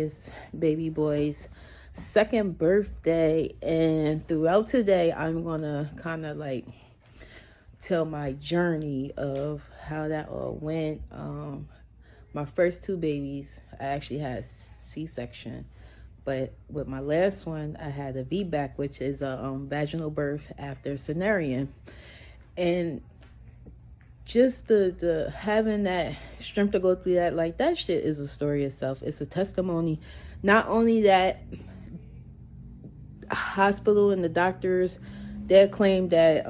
His baby boy's second birthday, and throughout today I'm gonna kind of like tell my journey of how that all went. My first two babies, I actually had C-section, but with my last one I had a VBAC, which is a vaginal birth after cesarean. And just the having that strength to go through that, like, that shit is a story itself. It's a testimony. Not only that, hospital and the doctors, they claim that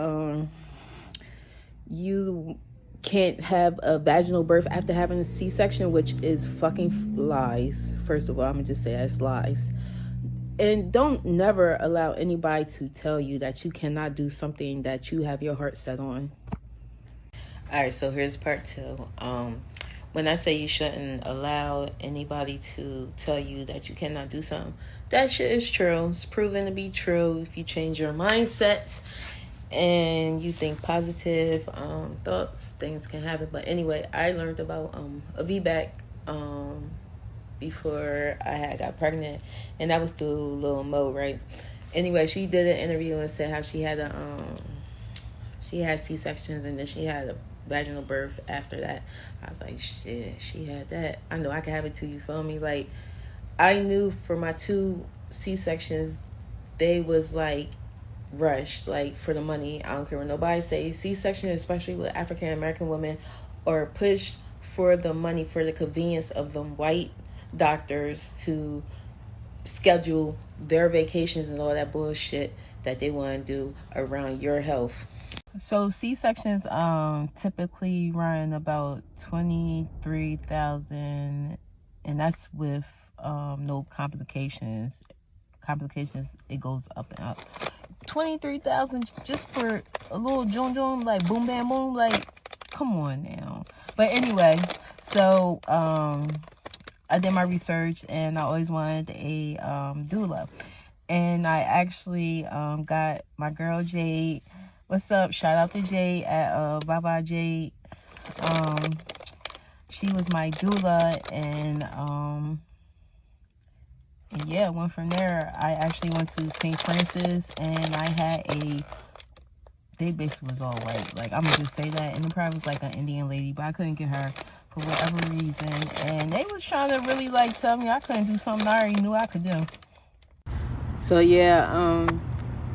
you can't have a vaginal birth after having a C-section, which is fucking lies. First of all, I'm gonna just say that's lies. And don't never allow anybody to tell you that you cannot do something that you have your heart set on. All right, so here's part two. When I say you shouldn't allow anybody to tell you that you cannot do something, that shit is true. It's proven to be true. If you change your mindset and you think positive thoughts, things can happen. But anyway, I learned about a VBAC before I got pregnant, and that was through Lil Mo, right? Anyway, she did an interview and said how she had C-sections, and then she had a vaginal birth after that. I was like, shit, she had that. I know I can have it too, you feel me? Like, I knew for my two C-sections, they was like rushed, like, for the money. I don't care what nobody say. C-section, especially with African American women, are pushed for the money, for the convenience of the white doctors to schedule their vacations and all that bullshit that they want to do around your health. So C-sections typically run about $23,000, and that's with no complications. Complications, it goes up and up. $23,000 just for a little joom, like boom bam boom, like, come on now. But anyway, so I did my research, and I always wanted a doula, and I actually got my girl Jade. What's up? Shout out to Jade at Baba Jade. She was my doula, and yeah, went from there. I actually went to St. Francis, and I had they basically was all white. Like, I'm gonna just say that. And it probably was like an Indian lady, but I couldn't get her for whatever reason. And they was trying to really like tell me I couldn't do something I already knew I could do. So yeah,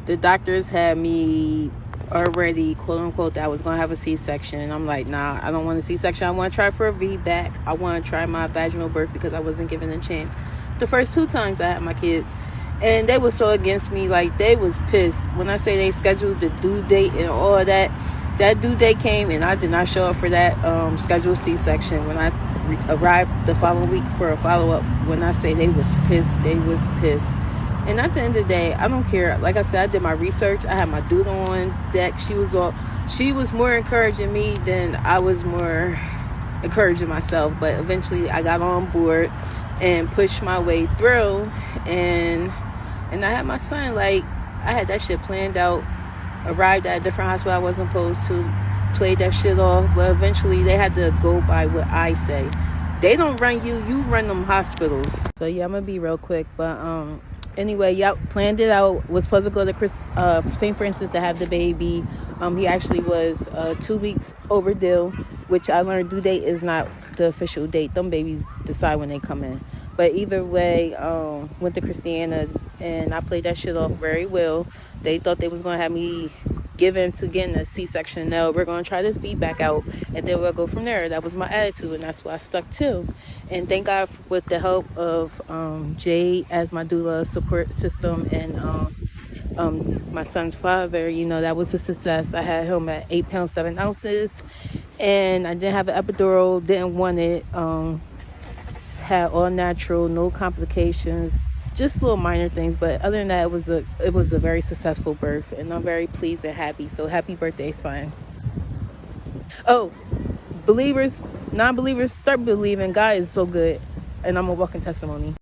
the doctors had me already, quote unquote, that I was gonna have a C-section. I'm like, nah, I don't want a C-section. I want to try for a VBAC. I want to try my vaginal birth because I wasn't given a chance the first two times I had my kids, and they were so against me. Like, they was pissed when I say they scheduled the due date and all of that. That due date came, and I did not show up for that scheduled C-section. When I arrived the following week for a follow-up, when I say they was pissed, they was pissed. And at the end of the day, I don't care. Like I said, I did my research. I had my doula on deck. She was more encouraging me than I was more encouraging myself. But eventually I got on board and pushed my way through, and I had my son. Like, I had that shit planned out. Arrived at a different hospital I wasn't supposed to. Played that shit off. But eventually they had to go by what I say. They don't run you run them hospitals. So yeah, I'm gonna be real quick, but anyway, yep, planned it out. Was supposed to go to St. Francis to have the baby. He actually was 2 weeks overdue, which I learned due date is not the official date. Them babies decide when they come in. But either way, went to Christiana, and I played that shit off very well. They thought they was going to have me given to getting a C-section. No, we're going to try this VBAC out, and then we'll go from there. That was my attitude, and that's what I stuck to. And thank God, with the help of Jade as my doula support system, and my son's father, you know, that was a success. I had him at 8 pounds 7 ounces, and I didn't have an epidural, didn't want it. Had all natural, no complications, just little minor things. But other than that, it was a very successful birth, and I'm very pleased and happy. So happy birthday, son. Oh, believers, non-believers, start believing. God is so good, and I'm a walking testimony.